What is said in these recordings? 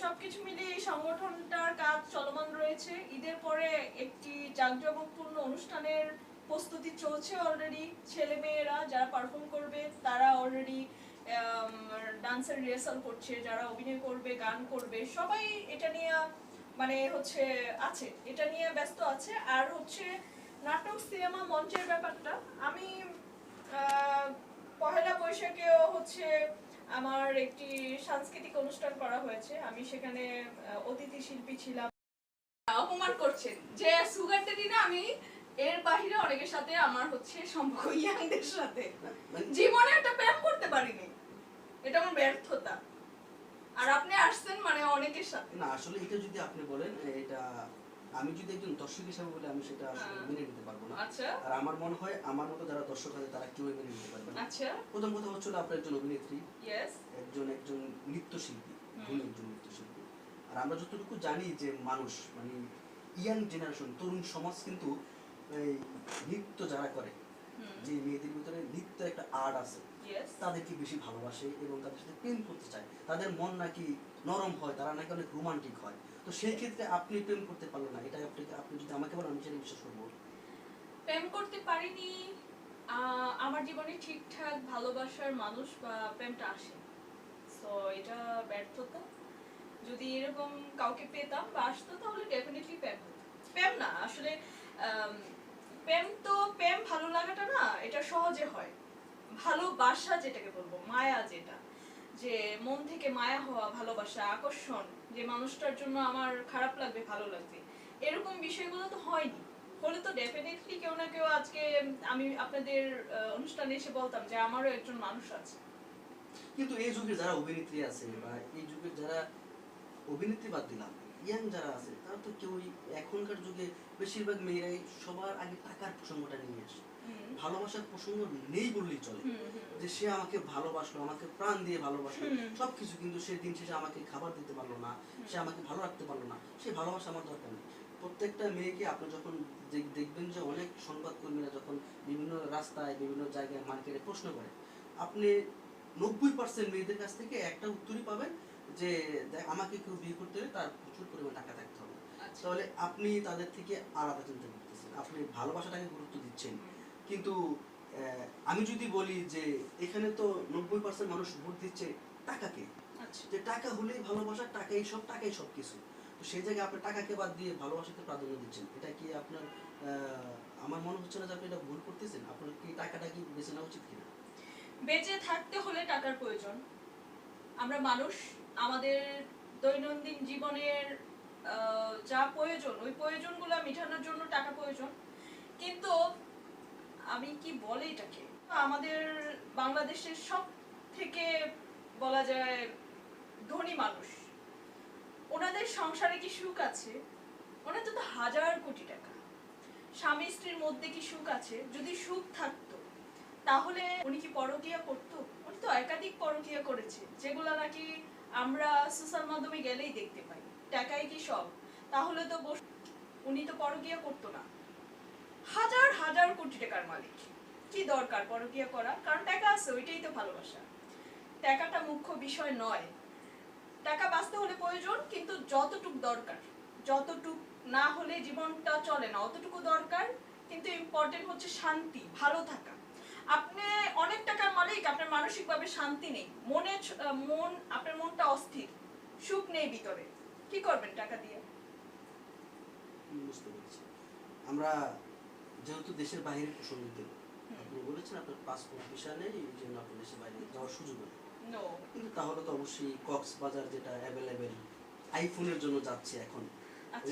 সবকিছু মিলিয়ে এই সংগঠনটার কাজ চলমান রয়েছে। ঈদের পরে একটি জাঁকজমকপূর্ণ অনুষ্ঠানের প্রস্তুতি চলছে অলরেডি। ছেলে মেয়েরা যারা পারফর্ম করবে তারা অলরেডি ডান্সের রিহার্সাল করছে, যারা অভিনয় করবে, গান করবে, সবাই এটা নিয়ে মানে হচ্ছে আছে, এটা নিয়ে ব্যস্ত আছে। আর হচ্ছে নাটক সিনেমা মঞ্চের ব্যাপারটা, আমি পহেলা বৈশাখেও হচ্ছে আমার একটি সাংস্কৃতিক অনুষ্ঠান করা হয়েছে, আমি সেখানে অতিথি শিল্পী ছিলাম। অপমান করছেন যে সুগার ড্যাডি না, আমি এর বাহিরে অনেকের সাথে আমার হচ্ছে সম্পর্ক ইয়াংদের সাথে, জীবনে একটা প্রেম করতে পারিনি, এটা আমার ব্যর্থতা। আর আপনি আসছেন মানে অনেকের সাথে না, আসলে এটা যদি আপনি বলেন, এটা আমি যদি একজন দর্শক হিসেবে বলি আমি সেটা আসলে মেনে নিতে পারবো না। আচ্ছা। আর আমার মনে হয় আমার মতো যারা দর্শক আছে তারা কেউ মেনে নিতে পারবে না। আচ্ছা। প্রথম কথা হচ্ছে আপনি একজন অভিনেত্রী, ইয়েস, একজন নৃত্যশিল্পী, একজন নৃত্যশিল্পী। আর আমরা যতটুকু জানি যে মানুষ মানে ইয়াং জেনারেশন, তরুণ সমাজ কিন্তু এই নৃত্য যারা করে, যে মেয়েদের ভিতরে নৃত্য একটা আর্ট আছে, তাদেরকে বেশি ভালোবাসে এবং তাদের সাথে প্রেম করতে চায়, তাদের মন নাকি নরম হয়, তারা নাকি অনেক রোমান্টিক হয়। তো সেই ক্ষেত্রে আপনি প্রেম করতে পারলেন না, এটা আপনি যদি আমাকে বলেন আমি সেটা বিশ্বাস করবো। প্রেম করতে পারিনি, আমার জীবনে ঠিকঠাক ভালোবাসার মানুষ বা প্রেমটা আসে, সো এটা ব্যর্থতা। যদি এরকম কাউকে পেতাম বা আসতো তাহলে ডেফিনেটলি প্রেম হতো। প্রেম না আসলে, প্রেম তো প্রেম ভালো লাগাটা না, এটা সহজে হয়। ভালোবাসা যেটাকে বলবো, মায়া যেটা, যে মন থেকে মায়া হওয়া, ভালোবাসা, আকর্ষণ, যে মানুষটার জন্য আমার খারাপ লাগবে, ভালো লাগবে, এরকম বিষয়গুলো তো হয়নি। হলে তো ডেফিনেটলি কেউ না কেউ আজকে আমি আপনাদের অনুষ্ঠানে এসে বলতাম যে আমারও একজন মানুষ আছে। কিন্তু এই যুগে যারা অভিনেত্রী আছে বা এই যুগে যারা অভিনেত্রী বাদ দিলাম, ইয়াং যারা আছে তারা তো কেউই এখনকার যুগে বেশিরভাগ মেয়েরাই সবার আগে টাকার প্রসঙ্গটা নিয়ে আসে। ভালোবাসার প্রসঙ্গ নেই বললেই চলে, যে সে আমাকে ভালোবাসলো, আমাকে প্রাণ দিয়ে ভালোবাসলো সবকিছু, কিন্তু সে দিন শেষে আমাকে খাবার দিতে পারলো না, সে আমাকে ভালো রাখতে পারলো না, সে ভালোবাসা আমার দরকার নেই। প্রত্যেকটা মেয়েকে আপনি যখন দেখবেন যে অনেক সংবাদকর্মীরা যখন বিভিন্ন রাস্তায় বিভিন্ন জায়গায় মার্কেটে প্রশ্ন করে, আপনি 90% মেয়েদের কাছ থেকে একটা উত্তরই পাবেন যে আমাকে কেউ বিয়ে করতে হলে তার প্রচুর পরিমাণ টাকা থাকতে হবে। তাহলে আপনি তাদের থেকে আলাদা চিন্তা করতেছেন, আপনি ভালোবাসাটাকে গুরুত্ব দিচ্ছেন। কিন্তু আমি যদি বলি যে এখানে তো 90% মানুষ ভোট দিচ্ছে টাকাকে, যে টাকা হলেই ভালোবাসা, টাকাই সব কিছু। তো সেই জায়গায় আপনি টাকাকে বাদ দিয়ে ভালোবাসাকে প্রাধান্য দিচ্ছেন, এটা কি আপনার আমার মনে হচ্ছে না যে আপনি এটা ভুল করতেছেন? আপনার কি টাকাটা কি বেছে নেওয়া উচিত কিনা? বেঁচে থাকতে হলে টাকার প্রয়োজন। আমরা মানুষ, আমাদের দৈনন্দিন জীবনের যা প্রয়োজন, ওই প্রয়োজনগুলো মেটানোর জন্য টাকা প্রয়োজন। কিন্তু আমি কি বলে এটাকে, আমাদের বাংলাদেশের সব থেকে বলা যায় ধনী মানুষ, ওনাদের সংসারে কি সুখ আছে? ওনাদের তো হাজার কোটি টাকা, স্বামী স্ত্রীর মধ্যে কি সুখ আছে? যদি সুখ থাকতো তাহলে উনি কি পরকীয়া করতো? উনি তো একাধিক পরকীয়া করেছে, যেগুলো নাকি আমরা সোশ্যাল মাধ্যমে গেলেই দেখতে পাই। টাকাই কি সব? তাহলে তো উনি তো পরকীয়া করতো না। হাজার হাজার কোটি টাকার মালিক, কি দরকার পরকীয়া করা? কারণ টাকা আছে, ওইটাই তো ভালোবাসা। টাকাটা মুখ্য বিষয় নয়। টাকা বাঁচতে হলে প্রয়োজন, কিন্তু যতটুক দরকার, যতটুক না হলে জীবনটা চলে না, অতটুকু দরকার। কিন্তু ইম্পর্টেন্ট হচ্ছে শান্তি, ভালো থাকা। আপনি অনেক টাকার মালিক, আপনার মানসিকভাবে শান্তি নেই, আপনার মনটা অস্থির, সুখ নেই ভিতরে, কি করবেন টাকা দিয়ে? বুঝতে পেরেছি। আমরা যেহেতু দেশের বাইরে প্রসঙ্গ দেব, আপনি বলেছেন আপনার পাসপোর্ট ভিসা নেই, এই জন্য আপনি দেশের বাইরে যাওয়ার সুযোগ নেই। কিন্তু তাহলে তো অবশ্যই কক্সবাজার যেটা অ্যাভেলেবেল আইফোনের জন্য যাচ্ছে এখন,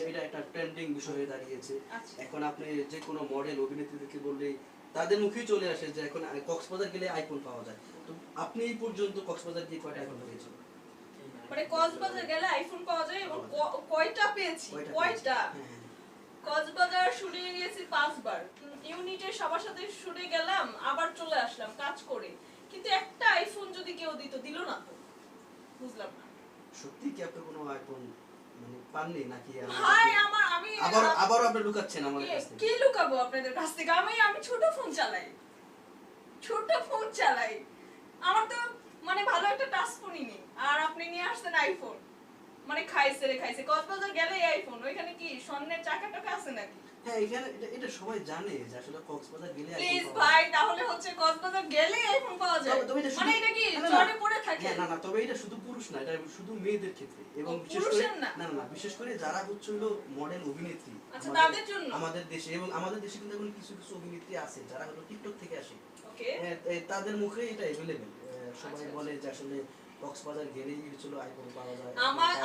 এটা একটা ট্রেন্ডিং বিষয় হয়ে দাঁড়িয়েছে। এখন আপনি যে কোনো মডেল অভিনেত্রীদেরকে বললে তাদের মুখেই চলে আসে যে এখন কক্সবাজার গেলে আইফোন পাওয়া যায়। তো আপনি এই পর্যন্ত কক্সবাজার গিয়ে কয়টা আইফোন পেয়েছেন? মানে কক্সবাজার গেলে আইফোন পাওয়া যায় এবং কয়টা পেয়েছি? কয়টা? কক্সবাজার শুটে গিয়েছি 5 বার, ইউনিটের সবার সাথে শুটে গেলাম, আবার চলে আসলাম কাজ করে, কিন্তু একটা আইফোন যদি কেউ দিল না তো বুঝলাম না। সত্যি কি আপনি কোনো আইফোন মানে পাননি নাকি? হাই, আমি আবার আপনি লুকাচ্ছেন আমাদের কাছ থেকে? কি লুকাবো আপনাদের কাছ থেকে? আমি ছোট ফোন চালাই, আমার তো মানে ভালো একটা টাচ ফোনই নেই, আর আপনি নিয়ে আসছেন আইফোন। মানে খাইছে রে খাইছে, কক্সবাজার গেলে আইফোন, ওইখানে কি স্বর্ণের চাকা টাকা আছে নাকি? হ্যাঁ এখানে এটা সবাই জানে যে আসলে কক্সবাজার গেলে প্লিজ iPhone পাওয়া ভাই, যায়। তাহলে হচ্ছে কক্সবাজার গেলে আইফোন পাওয়া যায়, তবে এটা মানে শুধু- এটা কি না, না, চরে পড়ে থাকে? হ্যাঁ, না তবে এটা শুধু পুরুষ না, এটা শুধু মেয়েদের ক্ষেত্রে, এবং ও, বিশেষ করে পুরুষের না? না বিশেষ করে যারা হচ্ছে হলো মডেল অভিনেত্রী আচ্ছা, আমাদের- তাদের জন্য? আমাদের দেশে, এবং আমাদের দেশে কিন্তু এখন কিছু কিছু অভিনেত্রী আছে যারা হলো টিকটক থেকে আসে, ওকে। তাদের মুখে এটা অ্যাভেলেবেল, সবাই আচ্ছা, বলে যে আসলে কক্সবাজার গেলেই হচ্ছিল আইফোন পাওয়া যায়।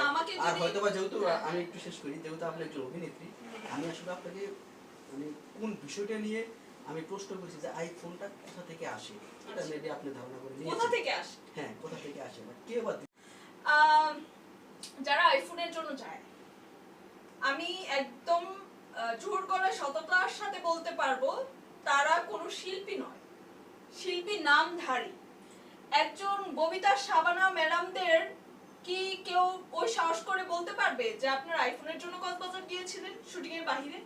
আমাকে আর যদি- হয়তো বা যেহেতু হ্যাঁ, আমি একটু শেষ করি, যেহেতু আপনি একজন অভিনেত্রী, আমি আসলে আপনাকে মানে কোন বিষয়টা নিয়ে আমি প্রশ্ন করছি যে আইফোনটা কোথা থেকে আসে, এটা আচ্ছা। মেবি আপনি ধারণা করে কোথা নিয়েছেন। থেকে আসে? হ্যাঁ, কোথা থেকে আসে বা কে বা আম, যারা আইফোনের জন্য যায়, আমি একদম জোর করে সততার সাথে বলতে পারবো তারা কোনো শিল্পী নয়, শিল্পী নামধারী। একজন ববিতা সাবানা ম্যাডামদের কি কেউ ওই সাহস করে বলতে পারবে যে আপনার আইফোনের জন্য কক্সবাজার গিয়েছিলেন শুটিং এর বাহিরে?